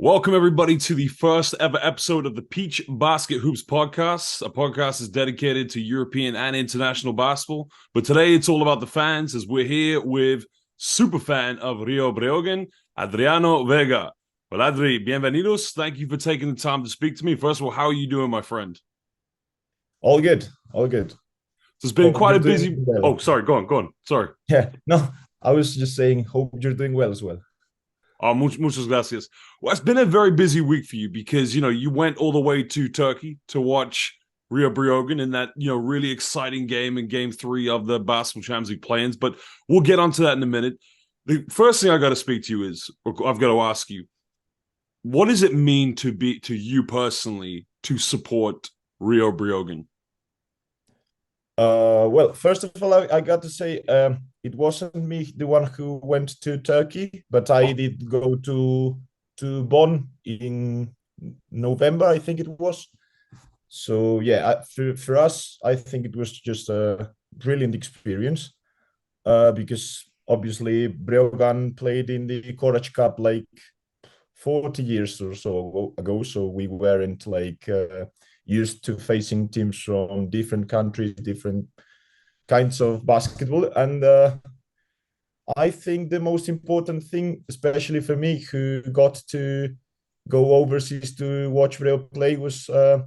Welcome, everybody, to the first ever episode of the Peach Basket Hoops podcast. A podcast is dedicated to European and international basketball. But today it's all about the fans, as we're here with super fan of Rio Breogan, Adriano Vega. Well, Adri, bienvenidos. Thank you for taking the time to speak to me. First of all, how are you doing, my friend? All good, all good. So it's been Hope quite you're a doing busy... well. Oh, sorry, go on. Sorry. Yeah, no, I was just saying, hope you're doing well as well. Muchas gracias. Well, it's been a very busy week for you because, you went all the way to Turkey to watch Rio Breogan in that, really exciting game in game 3 of the Basketball Champions League play-ins. But we'll get onto that in a minute. The first thing I got to speak to you is, or I've got to ask you, what does it mean to you personally to support Rio Breogan? Well, first of all, I got to say, it wasn't me, the one who went to Turkey, but I Oh, did go to Bonn in November, I think it was. So yeah, for us, I think it was just a brilliant experience, because obviously Breogan played in the Korać Cup like 40 years or so ago, so we weren't like used to facing teams from different countries, different kinds of basketball. And I think the most important thing, especially for me, who got to go overseas to watch Breo play, was to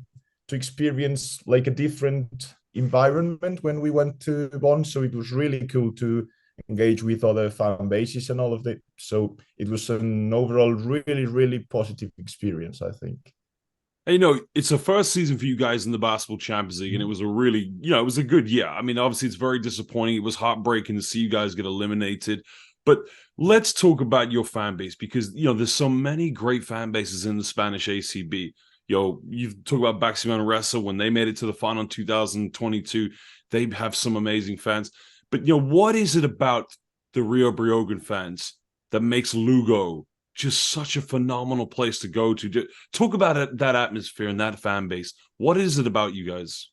experience like a different environment when we went to Bonn. So it was really cool to engage with other fan bases and all of that. So it was an overall really, really positive experience, I think. and, it's the first season for you guys in the Basketball Champions League, and it was a really, it was a good year. I mean, obviously, it's very disappointing. It was heartbreaking to see you guys get eliminated. But let's talk about your fan base because, there's so many great fan bases in the Spanish ACB. You've talked about Baxi Manresa when they made it to the final in 2022. They have some amazing fans. But, what is it about the Rio Breogan fans that makes Lugo just such a phenomenal place to go to? Talk about that atmosphere and that fan base. What is it about you guys?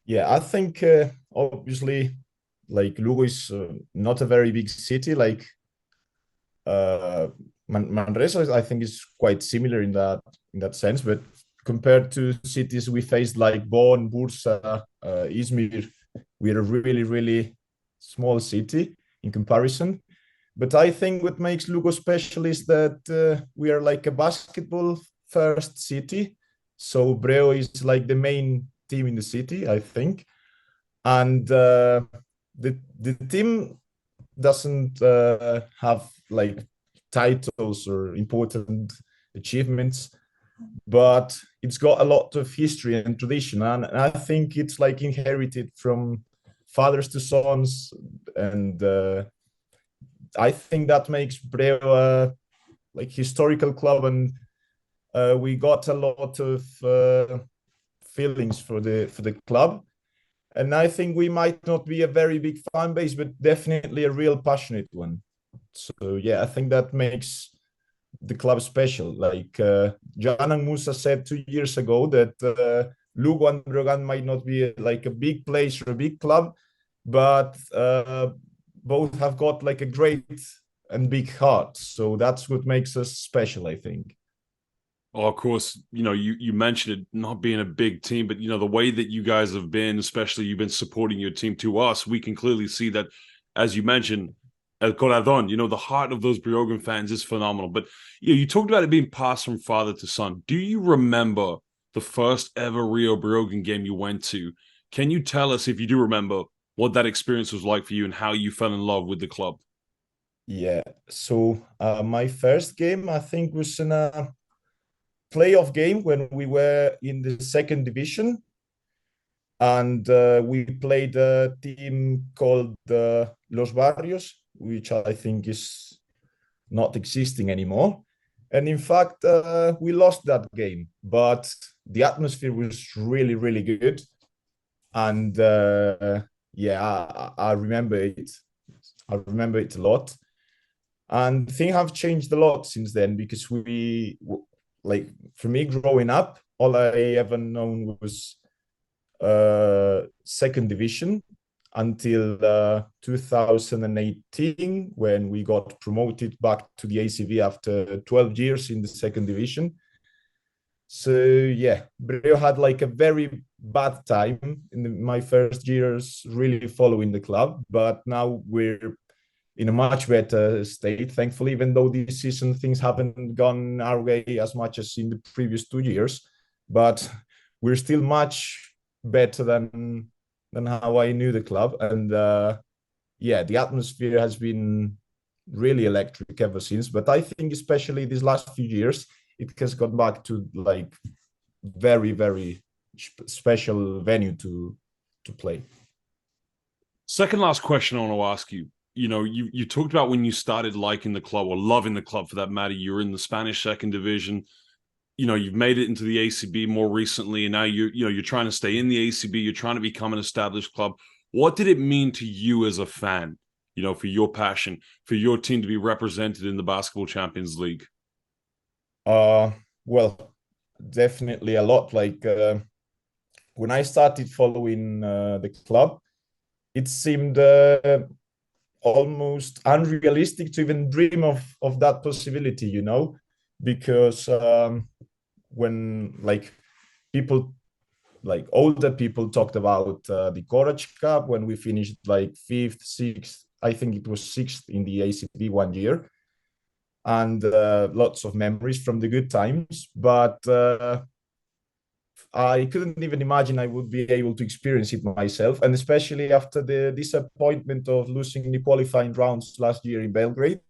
Yeah, I think obviously, like Lugo is not a very big city. Like uh, Manresa, I think is quite similar in that sense. But compared to cities we faced like Bonn, Bursa, Izmir, we're a really really small city in comparison. But I think what makes Lugo special is that we are like a basketball first city. So Breo is like the main team in the city, I think, and the team doesn't have like titles or important achievements, but it's got a lot of history and tradition, and I think it's like inherited from fathers to sons, and I think that makes Breo a like historical club, and we got a lot of feelings for the club. And I think we might not be a very big fan base, but definitely a real passionate one. So yeah, I think that makes the club special. Like Jan and Musa said 2 years ago that Lugo and Brogan might not be like a big place or a big club, but both have got like a great and big heart. So that's what makes us special, I think. Oh, of course, you mentioned it not being a big team, but the way that you guys have been, especially you've been supporting your team to us, we can clearly see that, as you mentioned, El Corazon, the heart of those Breogan fans is phenomenal. But you talked about it being passed from father to son. Do you remember the first ever Rio Breogan game you went to? Can you tell us, if you do remember, what that experience was like for you and how you fell in love with the club? Yeah. So my first game, I think, was in a playoff game when we were in the second division, and we played a team called Los Barrios, which I think is not existing anymore. And in fact, we lost that game, but the atmosphere was really, really good. And yeah, I remember it. I remember it a lot. And things have changed a lot since then because like, for me, growing up, all I ever known was second division, until 2018 when we got promoted back to the ACV after 12 years in the second division. So yeah, Breo had like a very bad time in my first years really following the club, but now we're in a much better state, thankfully, even though this season things haven't gone our way as much as in the previous 2 years, but we're still much better than how I knew the club. And yeah, the atmosphere has been really electric ever since. But I think especially these last few years, it has got back to like very, very special venue to play. Second last question I want to ask you. You know, you talked about when you started liking the club or loving the club for that matter. You're in the Spanish second division. You know, you've made it into the ACB more recently, and now you're trying to stay in the ACB. You're trying to become an established club. What did it mean to you as a fan? You know, for your passion, for your team to be represented in the Basketball Champions League. Well, definitely a lot. Like when I started following the club, it seemed almost unrealistic to even dream of that possibility, you know, because when like people like older people talked about the Courage Cup when we finished like fifth, sixth, I think it was sixth in the ACB one year, and lots of memories from the good times. But I couldn't even imagine I would be able to experience it myself, and especially after the disappointment of losing the qualifying rounds last year in Belgrade.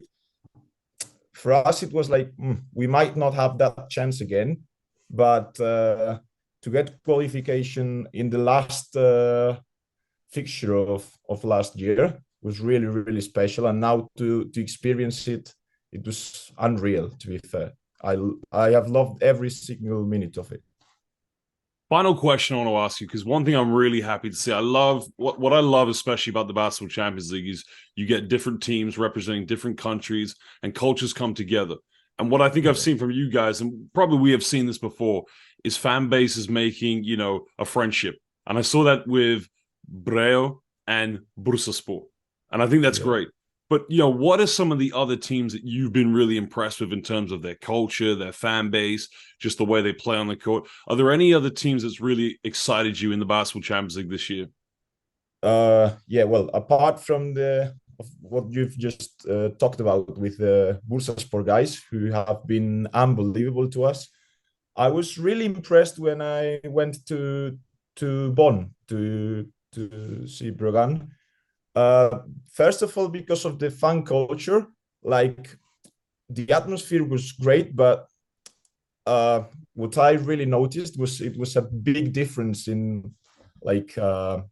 For us, it was like we might not have that chance again, but to get qualification in the last fixture of last year was really, really special, and now to experience it, it was unreal. To be fair, I have loved every single minute of it. Final question I want to ask you, because one thing I'm really happy to see, I love what I love especially about the Basketball Champions League is you get different teams representing different countries and cultures come together. And what I think I've seen from you guys, and probably we have seen this before, is fan bases making, you know, a friendship. And I saw that with Breo and Bursaspor. And I think that's great. But, you know, what are some of the other teams that you've been really impressed with in terms of their culture, their fan base, just the way they play on the court? Are there any other teams that's really excited you in the Basketball Champions League this year? Yeah, well, apart from what you've just talked about with the Bursaspor guys who have been unbelievable to us, I was really impressed when I went to Bonn to see Breogan. First of all, because of the fan culture, like the atmosphere was great, but what I really noticed was it was a big difference in like all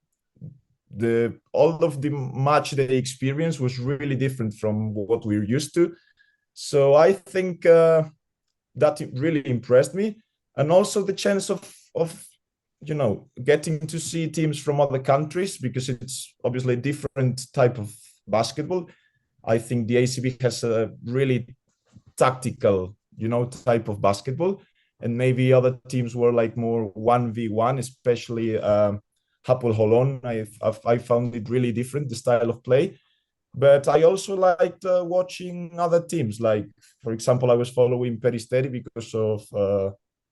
of the match day experience was really different from what we're used to. So I think that really impressed me, and also the chance of you know, getting to see teams from other countries, because it's obviously a different type of basketball. I think the ACB has a really tactical, you know, type of basketball, and maybe other teams were like more 1v1, especially Hapoel Holon. I found it really different, the style of play. But I also liked watching other teams. Like, for example, I was following Peristeri because of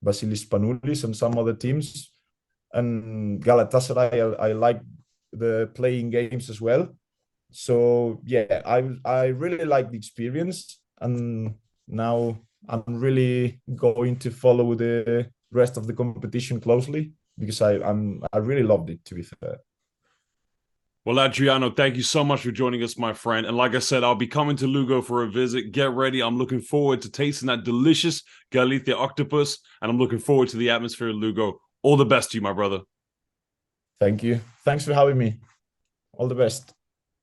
Vasilis Panoulis and some other teams. And Galatasaray, I like the playing games as well. So yeah, I really like the experience, and now I'm really going to follow the rest of the competition closely because I really loved it, to be fair. Well, Adriano, thank you so much for joining us, my friend. And like I said, I'll be coming to Lugo for a visit. Get ready. I'm looking forward to tasting that delicious Galicia octopus, and I'm looking forward to the atmosphere of Lugo. All the best to you, my brother. Thank you. Thanks for having me. All the best.